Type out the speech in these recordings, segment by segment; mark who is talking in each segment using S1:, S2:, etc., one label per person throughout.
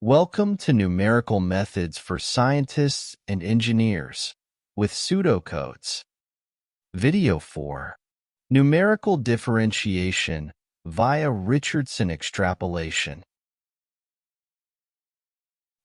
S1: Welcome to Numerical Methods for Scientists and Engineers with Pseudocodes. Video 4. Numerical Differentiation via Richardson Extrapolation.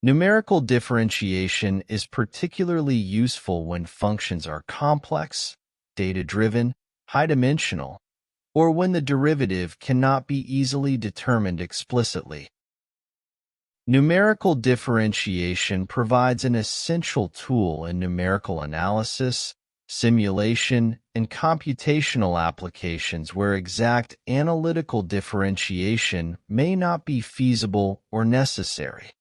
S1: Numerical differentiation is particularly useful when functions are complex, data-driven, high-dimensional, or when the derivative cannot be easily determined explicitly. Numerical differentiation provides an essential tool in numerical analysis, simulation, and computational applications where exact analytical differentiation may not be feasible or necessary.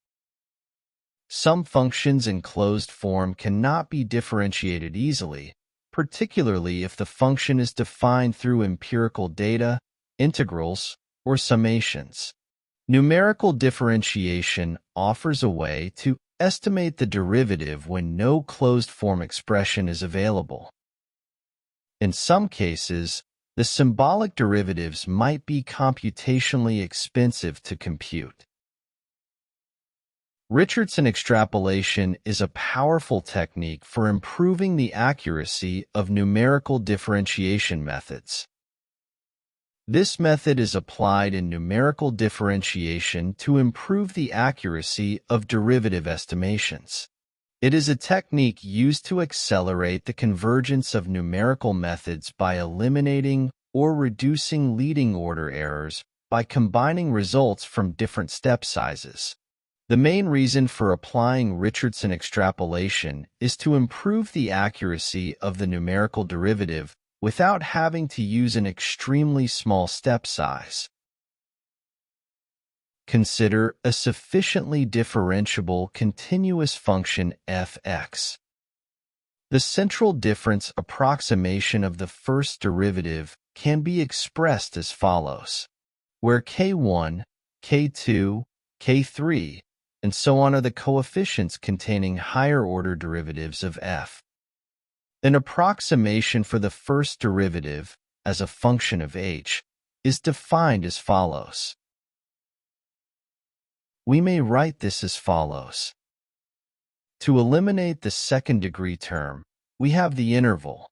S1: Some functions in closed form cannot be differentiated easily, particularly if the function is defined through empirical data, integrals, or summations. Numerical differentiation offers a way to estimate the derivative when no closed-form expression is available. In some cases, the symbolic derivatives might be computationally expensive to compute. Richardson extrapolation is a powerful technique for improving the accuracy of numerical differentiation methods. This method is applied in numerical differentiation to improve the accuracy of derivative estimations. It is a technique used to accelerate the convergence of numerical methods by eliminating or reducing leading order errors by combining results from different step sizes. The main reason for applying Richardson extrapolation is to improve the accuracy of the numerical derivative without having to use an extremely small step size. Consider a sufficiently differentiable continuous function f(x). The central difference approximation of the first derivative can be expressed as follows, where k1, k2, k3, and so on are the coefficients containing higher-order derivatives of f. An approximation for the first derivative, as a function of h, is defined as follows. We may write this as follows. To eliminate the second-degree term, we have the interval.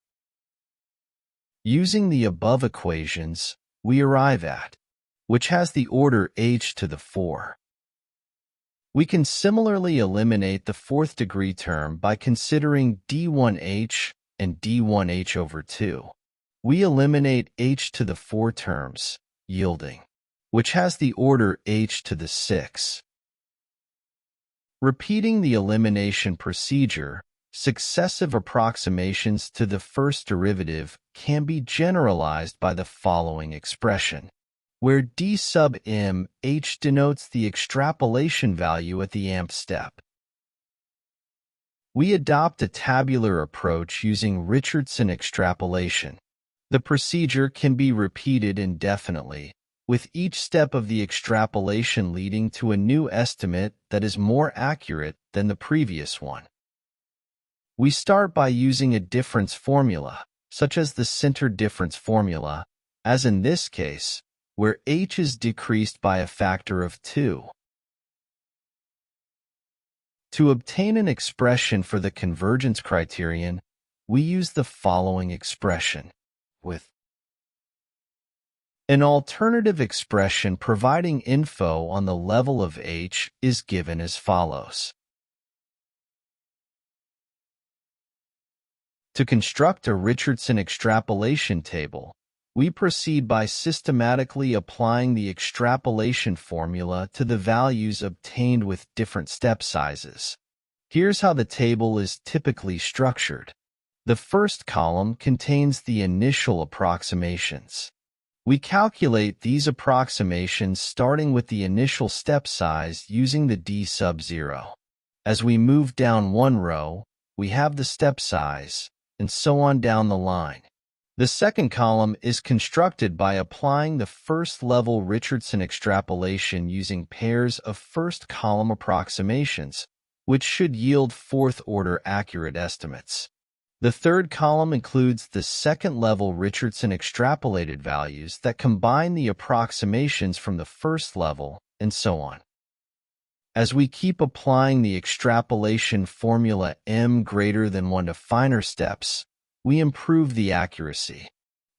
S1: Using the above equations, we arrive at, which has the order h to the 4. We can similarly eliminate the fourth-degree term by considering d1h and d1h over 2. We eliminate h to the 4 terms, yielding, which has the order h to the 6. Repeating the elimination procedure, successive approximations to the first derivative can be generalized by the following expression, where d sub m h denotes the extrapolation value at the nth step. We adopt a tabular approach using Richardson extrapolation. The procedure can be repeated indefinitely, with each step of the extrapolation leading to a new estimate that is more accurate than the previous one. We start by using a difference formula, such as the center difference formula, as in this case, where h is decreased by a factor of 2. To obtain an expression for the convergence criterion, we use the following expression, with an alternative expression providing info on the level of h is given as follows. To construct a Richardson extrapolation table, we proceed by systematically applying the extrapolation formula to the values obtained with different step sizes. Here's how the table is typically structured. The first column contains the initial approximations. We calculate these approximations starting with the initial step size using the d sub 0. As we move down one row, we have the step size, and so on down the line. The second column is constructed by applying the first-level Richardson extrapolation using pairs of first-column approximations, which should yield fourth-order accurate estimates. The third column includes the second-level Richardson extrapolated values that combine the approximations from the first level, and so on. As we keep applying the extrapolation formula m greater than 1 to finer steps, we improve the accuracy.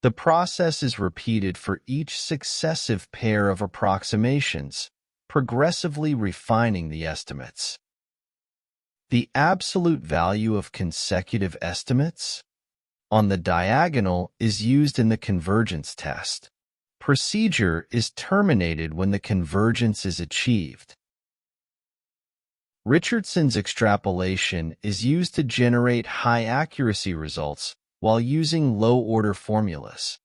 S1: The process is repeated for each successive pair of approximations, progressively refining the estimates. The absolute value of consecutive estimates on the diagonal is used in the convergence test. Procedure is terminated when the convergence is achieved. Richardson's extrapolation is used to generate high accuracy results while using low-order formulas.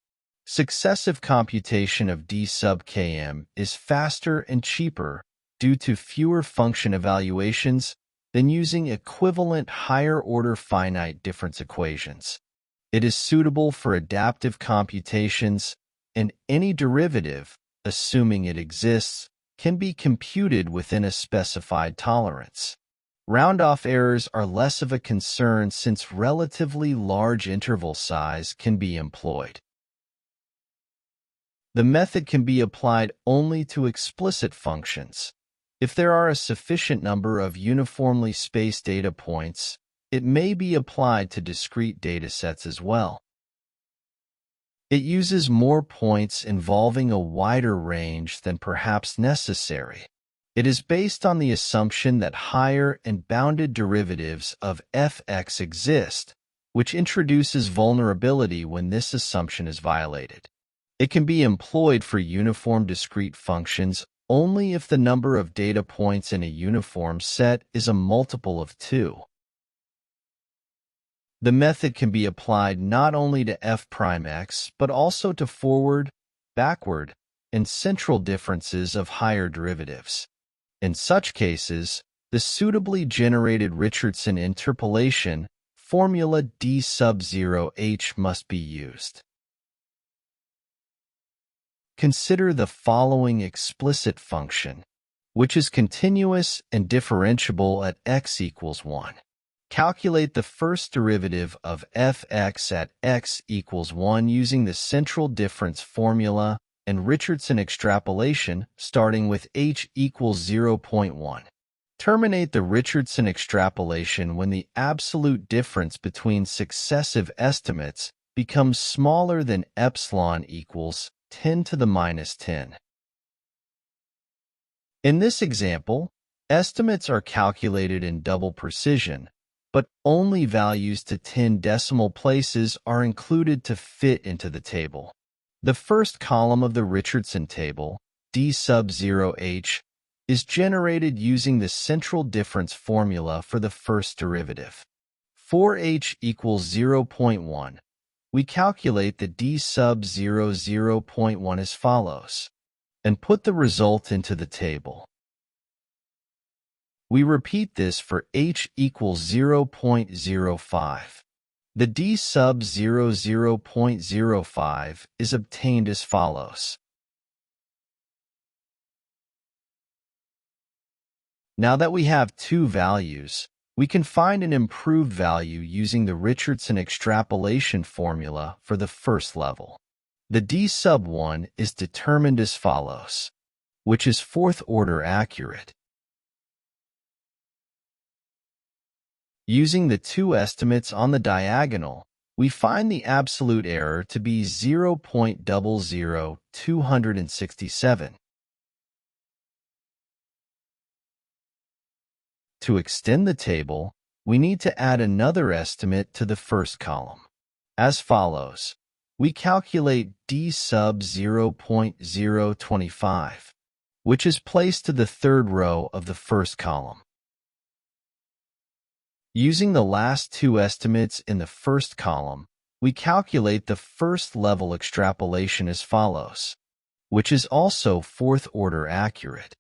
S1: Successive computation of d sub km is faster and cheaper due to fewer function evaluations than using equivalent higher-order finite difference equations. It is suitable for adaptive computations, and any derivative, assuming it exists, can be computed within a specified tolerance. Round-off errors are less of a concern since relatively large interval size can be employed. The method can be applied only to explicit functions. If there are a sufficient number of uniformly spaced data points, it may be applied to discrete datasets as well. It uses more points involving a wider range than perhaps necessary. It is based on the assumption that higher and bounded derivatives of fx exist, which introduces vulnerability when this assumption is violated. It can be employed for uniform discrete functions only if the number of data points in a uniform set is a multiple of 2. The method can be applied not only to f'x, but also to forward, backward, and central differences of higher derivatives. In such cases, the suitably generated Richardson interpolation formula d sub 0h must be used. Consider the following explicit function, which is continuous and differentiable at x equals 1. Calculate the first derivative of fx at x equals 1 using the central difference formula and Richardson extrapolation starting with h equals 0.1. Terminate the Richardson extrapolation when the absolute difference between successive estimates becomes smaller than epsilon equals 10 to the minus 10. In this example, estimates are calculated in double precision, but only values to 10 decimal places are included to fit into the table. The first column of the Richardson table, d sub 0h, is generated using the central difference formula for the first derivative. For h equals 0.1, we calculate the d sub 0.1 as follows, and put the result into the table. We repeat this for h equals 0.05. The d sub 0.05 is obtained as follows. Now that we have two values, we can find an improved value using the Richardson extrapolation formula for the first level. The d sub 1 is determined as follows, which is fourth order accurate. Using the two estimates on the diagonal, we find the absolute error to be 0.00267. To extend the table, we need to add another estimate to the first column. As follows, we calculate d sub 0.025, which is placed to the third row of the first column. Using the last two estimates in the first column, we calculate the first level extrapolation as follows, which is also fourth order accurate.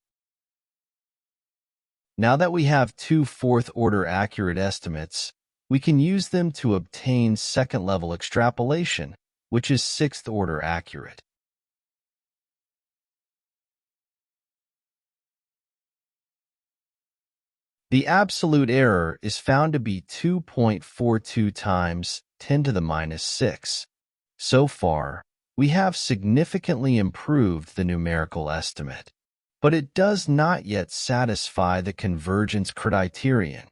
S1: Now that we have two fourth order accurate estimates, we can use them to obtain second level extrapolation, which is sixth order accurate. The absolute error is found to be 2.42 times 10 to the minus 6. So far, we have significantly improved the numerical estimate. but it does not yet satisfy the convergence criterion.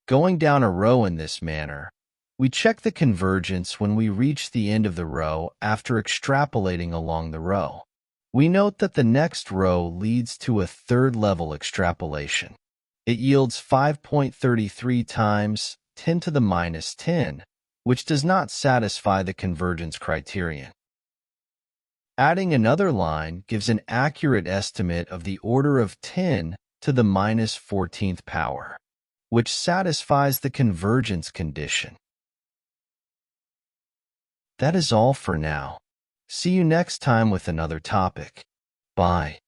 S1: Going down a row in this manner, we check the convergence when we reach the end of the row after extrapolating along the row. We note that the next row leads to a third-level extrapolation. It yields 5.33 times 10 to the minus 10, which does not satisfy the convergence criterion. Adding another line gives an accurate estimate of the order of 10 to the minus 14th power, which satisfies the convergence condition. That is all for now. See you next time with another topic. Bye.